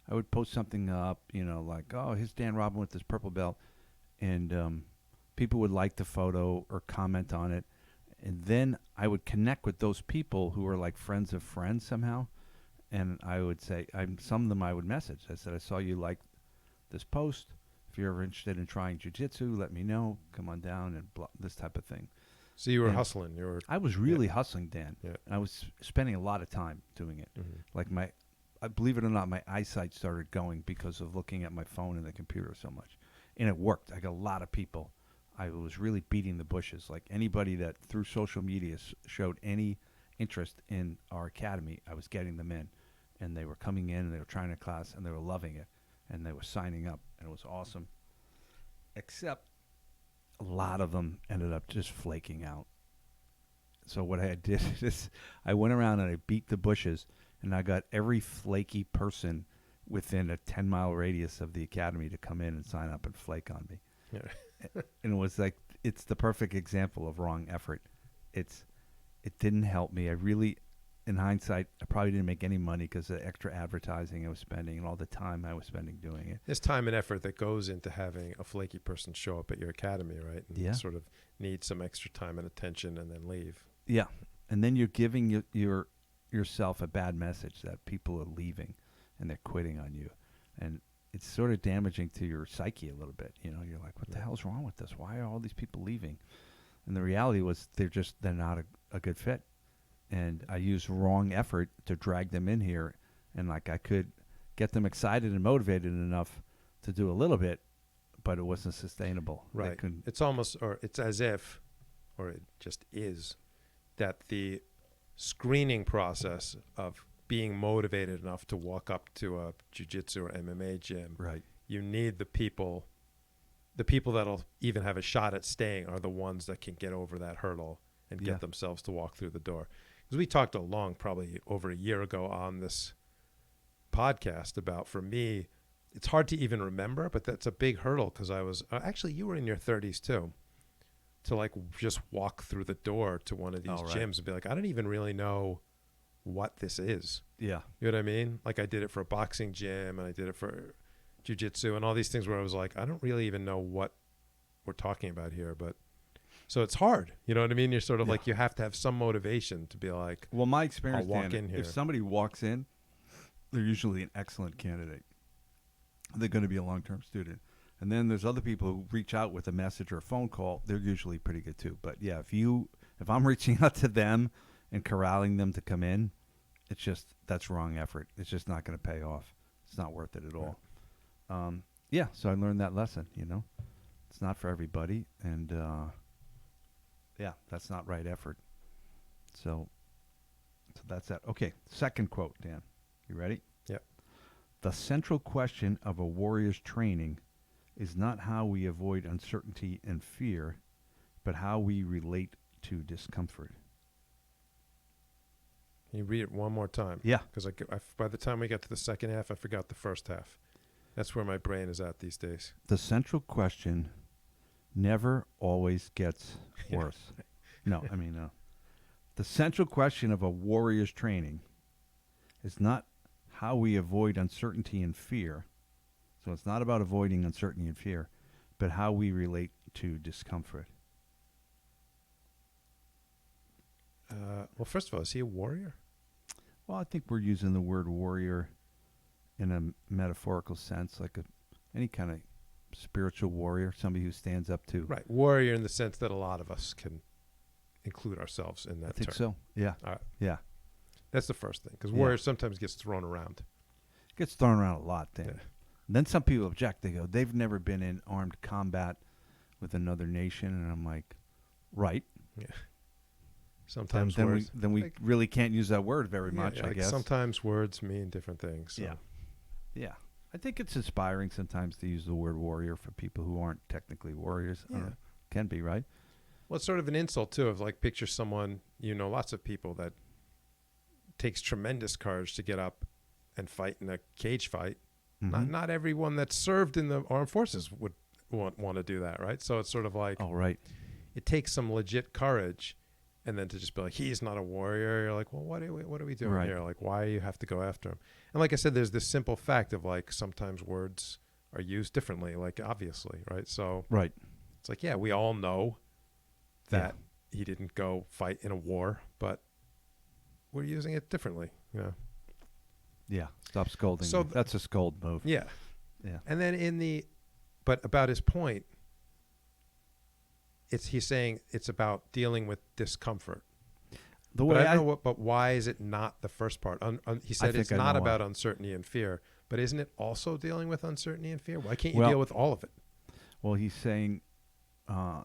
I would post something up, you know, like, oh, here's Dan Robin with this purple belt. And people would like the photo or comment on it. And then I would connect with those people who were like friends of friends somehow. And I would say, some of them I would message. I said, I saw you like this post. If you're ever interested in trying jiu-jitsu, let me know. Come on down and this type of thing. So you were And hustling. You were. I was really hustling, Dan. Yeah. And I was spending a lot of time doing it. Like I believe it or not, my eyesight started going because of looking at my phone and the computer so much. And it worked. I got a lot of people. I was really beating the bushes. Like anybody that through social media showed any interest in our academy, I was getting them in, and they were coming in and they were trying a class and they were loving it, and they were signing up, and it was awesome. Except a lot of them ended up just flaking out. So what I did is I went around and I beat the bushes, and I got every flaky person within a 10-mile radius of the academy to come in and sign up and flake on me. Yeah. And it was like, it's the perfect example of wrong effort. It didn't help me. I really, in hindsight, I probably didn't make any money because of the extra advertising I was spending and all the time I was spending doing it. There's time and effort that goes into having a flaky person show up at your academy, right? And Yeah. sort of need some extra time and attention and then leave. Yeah. And then you're giving yourself a bad message that people are leaving and they're quitting on you. And it's sort of damaging to your psyche a little bit. You know, you're like, what the hell's wrong with this? Why are all these people leaving? And the reality was they're not a good fit. And I used wrong effort to drag them in here. And like I could get them excited and motivated enough to do a little bit, but it wasn't sustainable. They Right. couldn't- It's almost, or it's as if, or it just is, that the screening process of being motivated enough to walk up to a jiu-jitsu or MMA gym, Right. you need the people that'll even have a shot at staying are the ones that can get over that hurdle and Yeah. get themselves to walk through the door. Because we talked probably over a year ago on this podcast about, for me, it's hard to even remember, but that's a big hurdle because I was, actually you were in your 30s too, to like just walk through the door to one of these Oh, right. gyms and be like, I don't even really know what this is. Yeah. You know what I mean? Like I did it for a boxing gym and I did it for jiu-jitsu and all these things where I was like, I don't really even know what we're talking about here. But so it's hard. You know what I mean? You're sort of Yeah. like, you have to have some motivation to be like, Well, my experience, I'll walk Dan, in here. if somebody walks in, they're usually an excellent candidate. They're going to be a long-term student. And then there's other people who reach out with a message or a phone call. They're usually pretty good too. But yeah, if I'm reaching out to them and corralling them to come in, it's just, that's wrong effort. It's just not going to pay off. It's not worth it at all. Yeah, so I learned that lesson, you know. It's not for everybody. And yeah, that's not right effort. So that's that. Okay, second quote, Dan. You ready? Yep. The central question of a warrior's training is not how we avoid uncertainty and fear, but how we relate to discomfort. Can you read it one more time? Yeah. Because by the time we got to the second half, I forgot the first half. That's where my brain is at these days. The central question never always gets Yeah. worse. No, I mean, the central question of a warrior's training is not how we avoid uncertainty and fear. So it's not about avoiding uncertainty and fear, but how we relate to discomfort. Well, first of all, is he a warrior? Well, I think we're using the word warrior in a metaphorical sense, like any kind of spiritual warrior, somebody who stands up to. Right. Warrior in the sense that a lot of us can include ourselves in that I think term. so. Yeah. All right. Yeah. That's the first thing. Because Yeah. warrior sometimes gets thrown around. It gets thrown around a lot, Dan. Yeah. And then some people object. They go, they've never been in armed combat with another nation. And I'm like, right. Sometimes then words. we like- really can't use that word very Yeah, much, I like guess. sometimes words mean different things. So. Yeah. Yeah. I think it's inspiring sometimes to use the word warrior for people who aren't technically warriors. I don't Yeah. know. Can be, right? Well, it's sort of an insult too. Of like, picture someone, lots of people that takes tremendous courage to get up and fight in a cage fight. Mhm. Not everyone that's served in the armed forces would want to do that, right? So it's sort of like, Oh, right. it takes some legit courage, and then to just be like, he's not a warrior. You're like, well, what are we doing Right. here? Like, why you have to go after him? And like I said, there's this simple fact of like, sometimes words are used differently, like obviously, right? So Right. it's like, yeah, we all know that he didn't go fight in a war, but we're using it differently, Yeah. Stop scolding. So me. That's a scold move. Yeah. Yeah. And then but about his point, he's saying it's about dealing with discomfort. The But way I don't know but why is it not the first part? He said think it's I not know why. about uncertainty and fear, but isn't it also dealing with uncertainty and fear? Why can't you Well- deal with all of it? Well, he's saying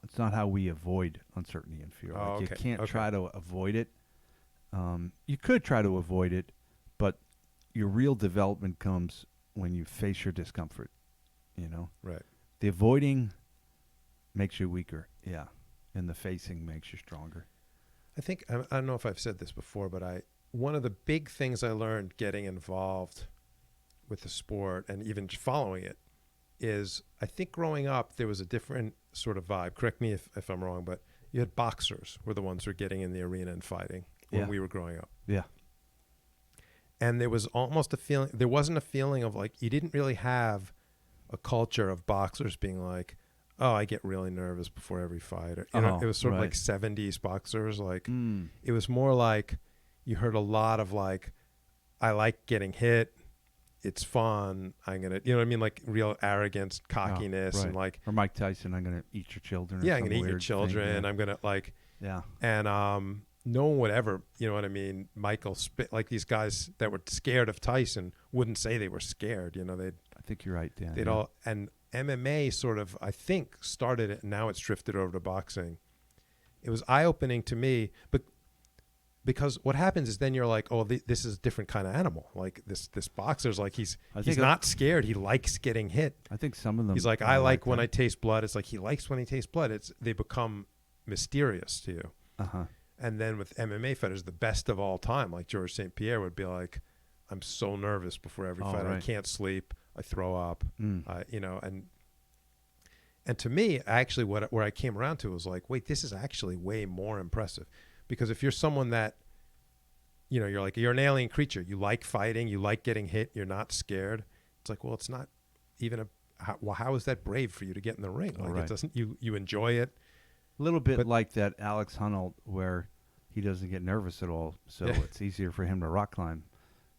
it's not how we avoid uncertainty and fear. Oh, Like okay. You can't Okay. try to avoid it. You could try to avoid it, but your real development comes when you face your discomfort. You know, Right. the avoiding makes you weaker. Yeah, and the facing makes you stronger. I think I don't know if I've said this before, but one of the big things I learned getting involved with the sport and even following it is I think growing up there was a different sort of vibe. Correct me if I'm wrong, but you had boxers were the ones who were getting in the arena and fighting when we were growing up. Yeah. And there was almost a feeling, there wasn't a feeling of like, you didn't really have a culture of boxers being like, oh, I get really nervous before every fight. Or, you know, it was sort of like 70s boxers. Like, it was more like you heard a lot of like, I like getting hit. It's fun. I'm going to, you know what I mean? Like real arrogance, cockiness, and like. Or Mike Tyson, I'm going to eat your children. Yeah, I'm going to eat your children. Thing, yeah. I'm going to like. Yeah. And no one would ever, you know what I mean? Michael, like these guys that were scared of Tyson wouldn't say they were scared. You know, I think you're right, Dan. They'd all, and MMA sort of, I think, started it, and now it's drifted over to boxing. It was eye-opening to me, but because what happens is then you're like, oh, this is a different kind of animal. Like this boxer's like, he's not scared. He likes getting hit. I think some of them. He's like, I like when I taste blood. It's like he likes when he tastes blood. They become mysterious to you. Uh-huh. And then with MMA fighters, the best of all time, like George St. Pierre would be like, I'm so nervous before every fight. Right. I can't sleep. I throw up. You know, and to me, actually, where I came around to was like, wait, this is actually way more impressive, because if you're someone that, you know, you're an alien creature. You like fighting. You like getting hit. You're not scared. It's like, well, it's not even how is that brave for you to get in the ring? Like it doesn't. You enjoy it. A little bit like that Alex Honnold, where he doesn't get nervous at all, so it's easier for him to rock climb.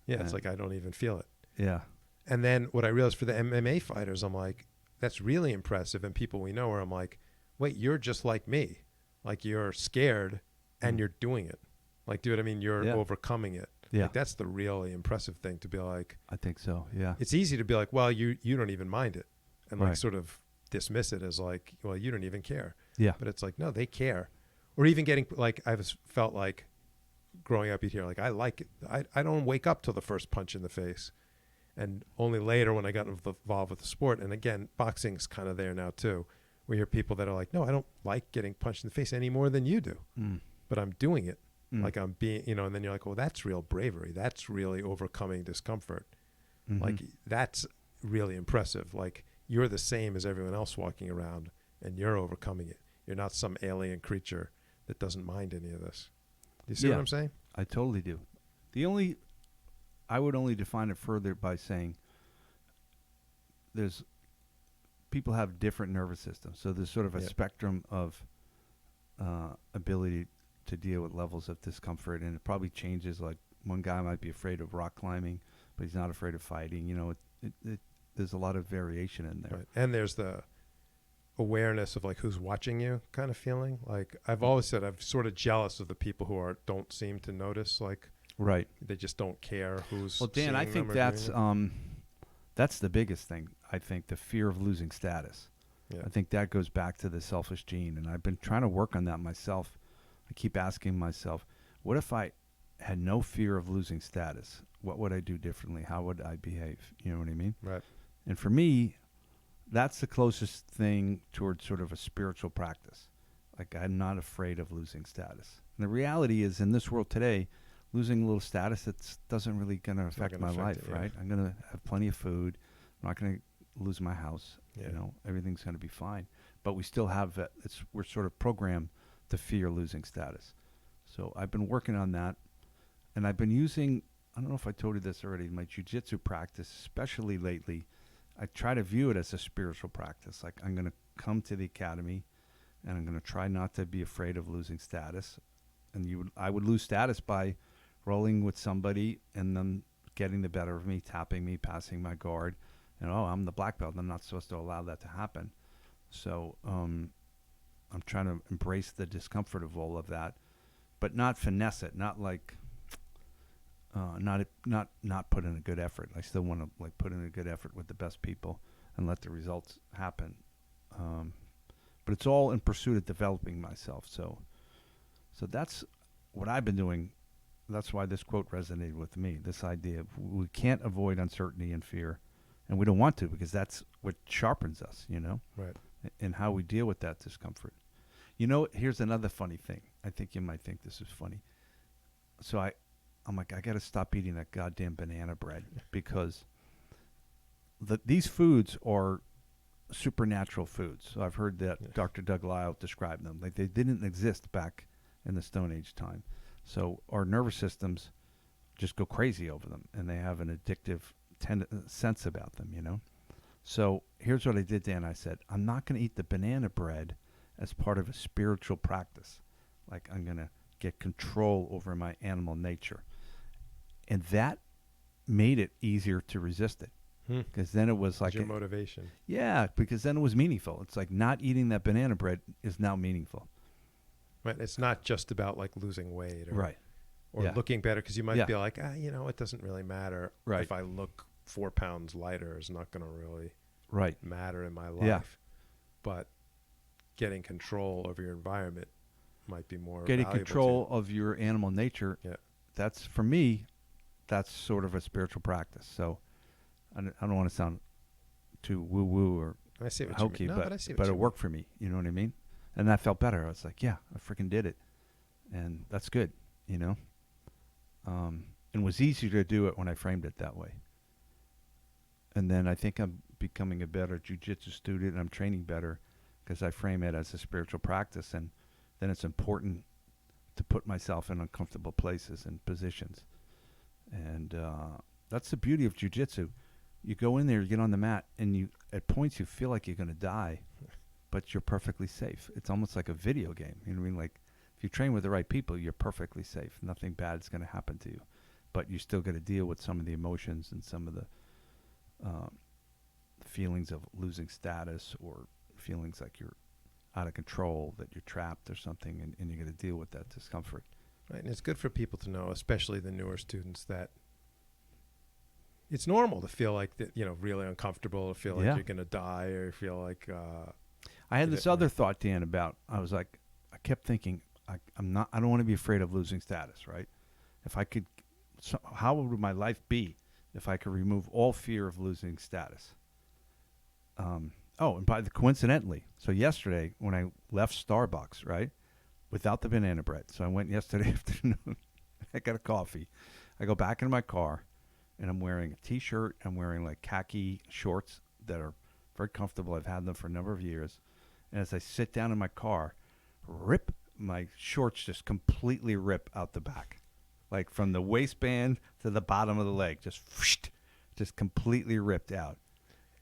Yeah, it's like I don't even feel it. Yeah. And then what I realized for the MMA fighters, I'm like, that's really impressive. And people we know where I'm like, wait, you're just like me. Like you're scared and you're doing it. Like, do you know what I mean? You're overcoming it. Yeah. Like, that's the really impressive thing to be like. I think so, yeah. It's easy to be like, well, you don't even mind it. And like sort of dismiss it as like, well, you don't even care. Yeah. But it's like, no, they care. Or even getting, like, I've felt like growing up, you'd hear, like, I like it. I don't wake up till the first punch in the face. And only later when I got involved with the sport, and again, boxing's kind of there now too, we hear people that are like, no, I don't like getting punched in the face any more than you do. But I'm doing it. Like I'm being, you know, and then you're like, well, that's real bravery. That's really overcoming discomfort. Like that's really impressive. Like you're the same as everyone else walking around and you're overcoming it. You're not some alien creature that doesn't mind any of this. Do you see what I'm saying? I totally do. I would only define it further by saying people have different nervous systems. So there's sort of a spectrum of ability to deal with levels of discomfort, and it probably changes. Like one guy might be afraid of rock climbing, but he's not afraid of fighting. You know, there's a lot of variation in there. Right. And there's the awareness of like who's watching you kind of feeling. Like I've always said, I'm sort of jealous of the people who don't seem to notice. Like they just don't care who's. Well, Dan, I think that's the biggest thing. I think the fear of losing status. Yeah. I think that goes back to the selfish gene, and I've been trying to work on that myself. I keep asking myself, what if I had no fear of losing status? What would I do differently? How would I behave? You know what I mean? Right. And for me, that's the closest thing towards sort of a spiritual practice. Like I'm not afraid of losing status. And the reality is, in this world today, losing a little status, it doesn't really going to affect my life, right? I'm going to have plenty of food. I'm not going to lose my house. You know, everything's going to be fine. But we still have we're sort of programmed to fear losing status. So I've been working on that, and I've been using, I don't know if I told you this already, my jiu-jitsu practice, especially lately, I try to view it as a spiritual practice. Like I'm going to come to the academy, and I'm going to try not to be afraid of losing status. And I would lose status by rolling with somebody and them getting the better of me, tapping me, passing my guard. And, I'm the black belt. I'm not supposed to allow that to happen. So I'm trying to embrace the discomfort of all of that, but not finesse it, not like not put in a good effort. I still want to like put in a good effort with the best people and let the results happen. But it's all in pursuit of developing myself. So that's what I've been doing that's why this quote resonated with me. This idea of we can't avoid uncertainty and fear, and we don't want to because that's what sharpens us, Right. and how we deal with that discomfort. Here's another funny thing. I think you might think this is funny. So I'm like, I got to stop eating that goddamn banana bread because these foods are supernatural foods. So I've heard that Dr. Doug Lisle described them. Like they didn't exist back in the Stone Age time. So our nervous systems just go crazy over them, and they have an addictive sense about them, So here's what I did, Dan. I said, I'm not going to eat the banana bread as part of a spiritual practice. Like I'm going to get control over my animal nature. And that made it easier to resist it. Because then it was like your motivation. Yeah, because then it was meaningful. It's like not eating that banana bread is now meaningful. Right. It's not just about like losing weight or looking better, because you might be like, it doesn't really matter. Right. If I look 4 pounds lighter, it's not going to really matter in my life. Yeah. But getting control over your environment might be more getting valuable control of your animal nature. Yeah. That's, for me, that's sort of a spiritual practice. So I don't want to sound too woo-woo or I see what hokey, you mean. No, but I see what it you mean. worked for me. You know what I mean? And I felt better. I was like, yeah, I freaking did it. And that's good, and it was easier to do it when I framed it that way. And then I think I'm becoming a better jiu-jitsu student, and I'm training better because I frame it as a spiritual practice. And then it's important to put myself in uncomfortable places and positions. And that's the beauty of jiu-jitsu. You go in there, you get on the mat, and at points you feel like you're going to die, but you're perfectly safe. It's almost like a video game. You know what I mean? Like if you train with the right people, you're perfectly safe. Nothing bad is going to happen to you, but you still got to deal with some of the emotions and some of the feelings of losing status or feelings like you're out of control, that you're trapped or something, and you got to deal with that discomfort. Right, and it's good for people to know, especially the newer students, that it's normal to feel like that, really uncomfortable, to feel like you're going to die, or feel like. I had this other thought, Dan, about I kept thinking, I don't want to be afraid of losing status, right? If I could, how would my life be if I could remove all fear of losing status? And coincidentally, so yesterday when I left Starbucks, right, without the banana bread, so I went yesterday afternoon, I got a coffee, I go back into my car, and I'm wearing a T-shirt, I'm wearing like khaki shorts that are very comfortable. I've had them for a number of years. And as I sit down in my car, my shorts just completely rip out the back. Like from the waistband to the bottom of the leg, just completely ripped out.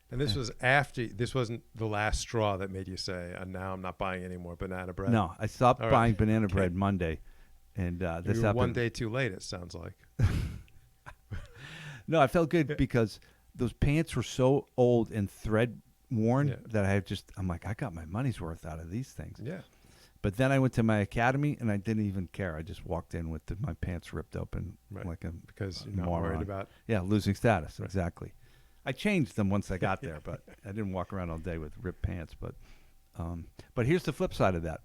And this was this wasn't the last straw that made you say, now I'm not buying any more banana bread. No, I stopped buying banana bread Monday. And this you were happened. one day too late, it sounds like. No, I felt good because those pants were so old and thread worn that I'm like, I got my money's worth out of these things. Yeah. But then I went to my academy and I didn't even care. I just walked in with my pants ripped open like a because you're not moron. worried about losing status. Right. Exactly. I changed them once I got there, but I didn't walk around all day with ripped pants. But here's the flip side of that.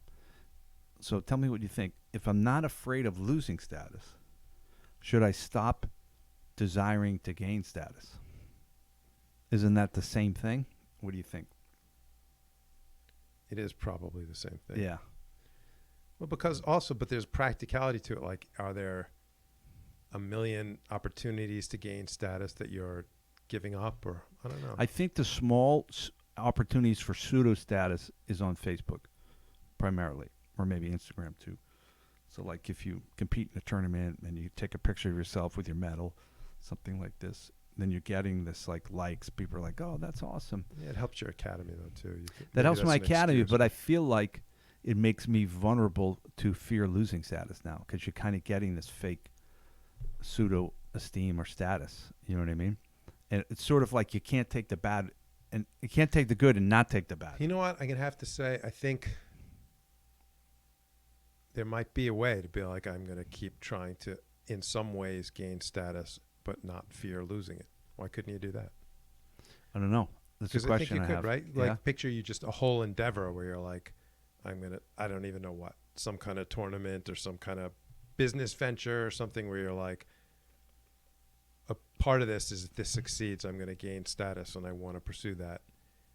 So tell me what you think. If I'm not afraid of losing status, should I stop desiring to gain status? Isn't that the same thing? What do you think? It is probably the same thing. Yeah. Well, but there's practicality to it. Like, are there a million opportunities to gain status that you're giving up, or I don't know. I think the small opportunities for pseudo status is on Facebook primarily, or maybe Instagram too. So like if you compete in a tournament and you take a picture of yourself with your medal, something like this, then you're getting this like likes. People are like, oh, that's awesome. Yeah, it helps your academy though too. That helps my academy, but I feel like it makes me vulnerable to fear losing status now, because you're kind of getting this fake pseudo esteem or status. You know what I mean? And it's sort of like you can't take the bad, and you can't take the good and not take the bad. You know what? I'm gonna have to say, I think there might be a way to be like, I'm gonna keep trying to, in some ways, gain status, but not fear losing it. Why couldn't you do that? I don't know. That's a question I think you could, have. right? Yeah. Like picture you just a whole endeavor where you're like, I don't even know what, some kind of tournament or some kind of business venture or something where you're like, a part of this is if this succeeds, I'm going to gain status and I want to pursue that.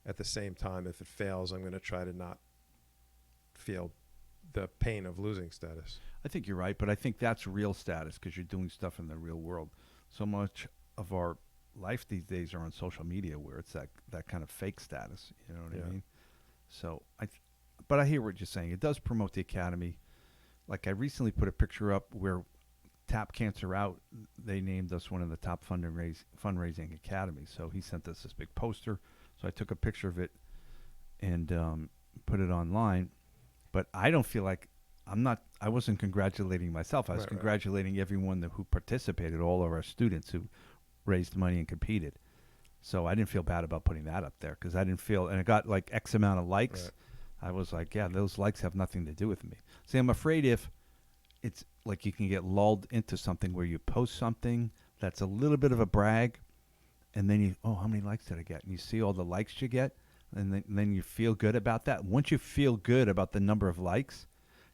At the same time, if it fails, I'm going to try to not feel the pain of losing status. I think you're right, but I think that's real status because you're doing stuff in the real world. So much of our life these days are on social media where it's that kind of fake status. You know what I mean? So but I hear what you're saying. It does promote the academy. Like I recently put a picture up where Tap Cancer Out, they named us one of the top fundraising academies. So he sent us this big poster. So I took a picture of it and put it online. But I don't feel like I wasn't congratulating myself. I was congratulating everyone who participated, all of our students who raised money and competed. So I didn't feel bad about putting that up there because I didn't feel, and it got like X amount of likes. Right. I was like, yeah, those likes have nothing to do with me. See, I'm afraid if it's like you can get lulled into something where you post something that's a little bit of a brag, and then how many likes did I get? And you see all the likes you get, and then you feel good about that. Once you feel good about the number of likes,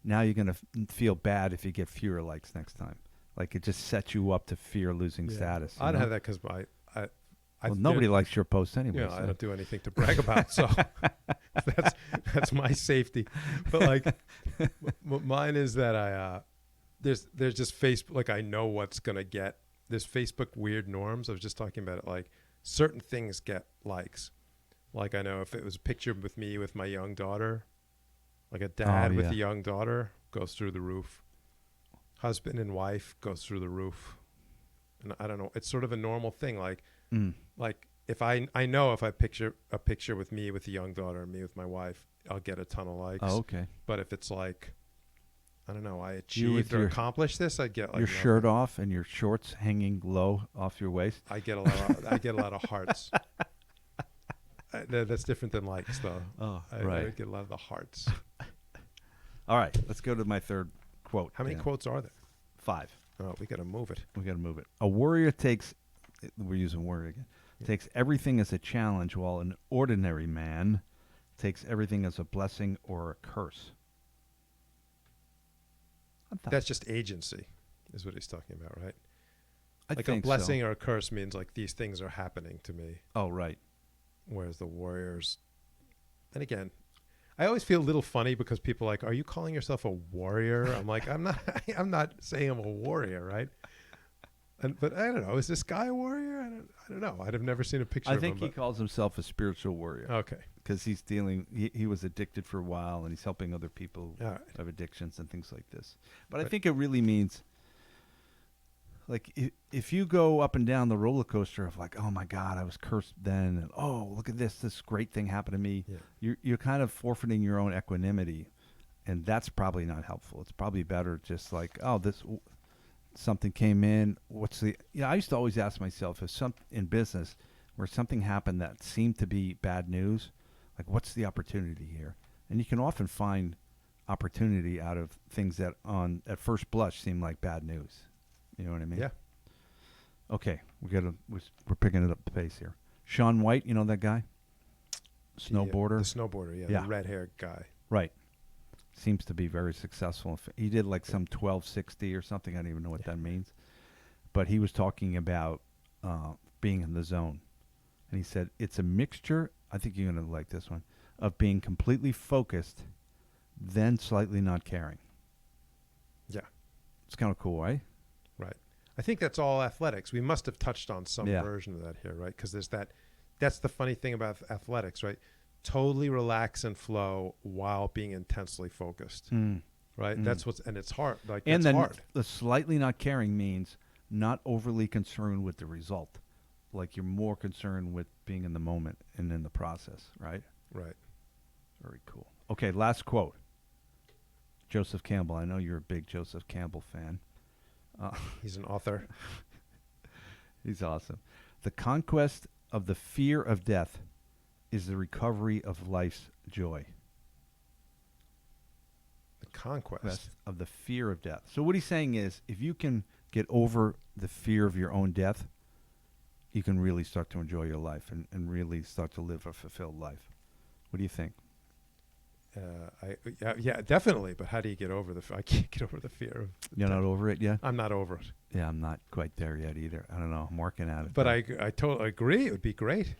now you're going to feel bad if you get fewer likes next time. Like it just sets you up to fear losing status. I don't have that because nobody likes your posts anyway. I don't do anything to brag about, so that's my safety. But like, mine is that there's just Facebook. Like I know what's gonna get. There's Facebook weird norms. I was just talking about it. Like certain things get likes. Like I know if it was a picture with me with my young daughter, like a dad with a young daughter goes through the roof. Husband and wife goes through the roof. And I don't know. It's sort of a normal thing. Like if I know if I picture a picture with me with a young daughter and me with my wife, I'll get a ton of likes. Oh, okay. But if it's like, I don't know, I achieved or accomplished this, I get like your shirt off and your shorts hanging low off your waist. I get a lot of hearts. That's different than likes, though. Oh, I get a lot of the hearts. All right, let's go to my third quote. How many quotes are there? 5. Oh, we got to move it. A warrior takes, we're using warrior again, takes everything as a challenge, while an ordinary man takes everything as a blessing or a curse. That's just agency, is what he's talking about, right? I like think a blessing or a curse means like these things are happening to me. Oh, right. Whereas the warriors, and again, I always feel a little funny because people are like, are you calling yourself a warrior? I'm like, I'm not saying I'm a warrior, right? But I don't know. Is this guy a warrior? I don't know. I'd have never seen a picture of him. I think he calls himself a spiritual warrior. Okay. Because he's he was addicted for a while, and he's helping other people have addictions and things like this. But I think it really means, like, if you go up and down the roller coaster of like, oh my God, I was cursed then, and oh, look at this great thing happened to me, you're kind of forfeiting your own equanimity, and that's probably not helpful. It's probably better just like, oh, something came in. I used to always ask myself, if in business where something happened that seemed to be bad news, like what's the opportunity here? And you can often find opportunity out of things that at first blush seem like bad news. You know what I mean? Yeah. Okay, we're picking it up the pace here. Shaun White, you know that guy? Snowboarder? The snowboarder, the red-haired guy. Right. Seems to be very successful. He did like some 1260 or something. I don't even know what that means. But he was talking about being in the zone. And he said, it's a mixture, I think you're going to like this one, of being completely focused, then slightly not caring. Yeah. It's kind of cool, right? Right. I think that's all athletics. We must have touched on some version of that here, right? Because that's the funny thing about athletics, right? Totally relax and flow while being intensely focused, right? And it's hard. Like, and then hard. The slightly not caring means not overly concerned with the result. Like you're more concerned with being in the moment and in the process, right? Right. Very cool. Okay, last quote. Joseph Campbell. I know you're a big Joseph Campbell fan. He's an author. He's awesome. The conquest of the fear of death is the recovery of life's joy. The conquest of the fear of death. So what he's saying is, if you can get over the fear of your own death, you can really start to enjoy your life and really start to live a fulfilled life. What do you think? Yeah, definitely. But how do you get over I can't get over the fear of. You're not death. over it yet? I'm not over it. Yeah, I'm not quite there yet either. I don't know. I'm working at it. But though. I totally agree. It would be great.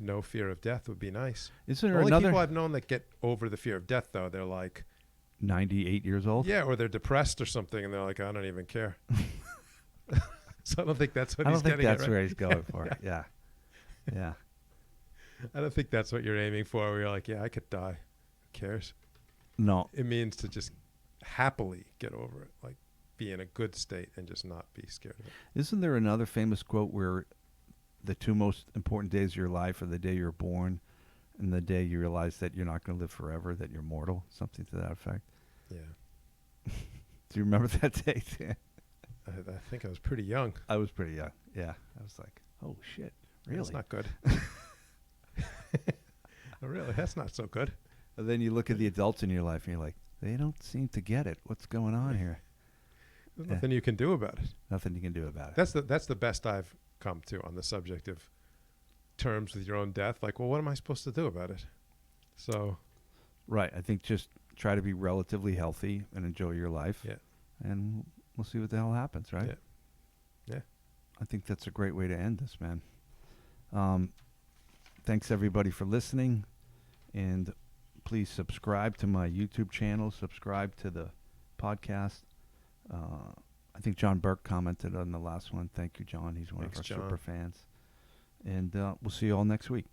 No fear of death would be nice. Isn't there Only another people I've known that get over the fear of death, though, they're like, 98 years old? yeah, or they're depressed or something, and they're like, I don't even care. So I don't think that's what I he's don't think getting that's at. Right? where he's going for. Yeah. Yeah. I don't think that's what you're aiming for. Where you're like, yeah, I could die. Who cares? No. It means to just happily get over it, like be in a good state and just not be scared of it. Isn't there another famous quote where the two most important days of your life are the day you're born and the day you realize that you're not going to live forever, that you're mortal? Something to that effect. Yeah. Do you remember that day, Dan? I think I was pretty young. I was pretty young. Yeah. I was like, oh, shit. Really? That's not good. Oh, really? That's not so good. And then you look at the adults in your life and you're like, they don't seem to get it. What's going on here? There's nothing you can do about it. Nothing you can do about it. That's the best I've come to on the subject of terms with your own death. Like, well, what am I supposed to do about it? So, Right. I think just try to be relatively healthy and enjoy your life. Yeah. And we'll see what the hell happens, right? Yeah. I think that's a great way to end this, man. Thanks, everybody, for listening. And please subscribe to my YouTube channel. Subscribe to the podcast. I think John Burke commented on the last one. Thank you, John. He's one Thanks, of our John. super fans. And we'll see you all next week.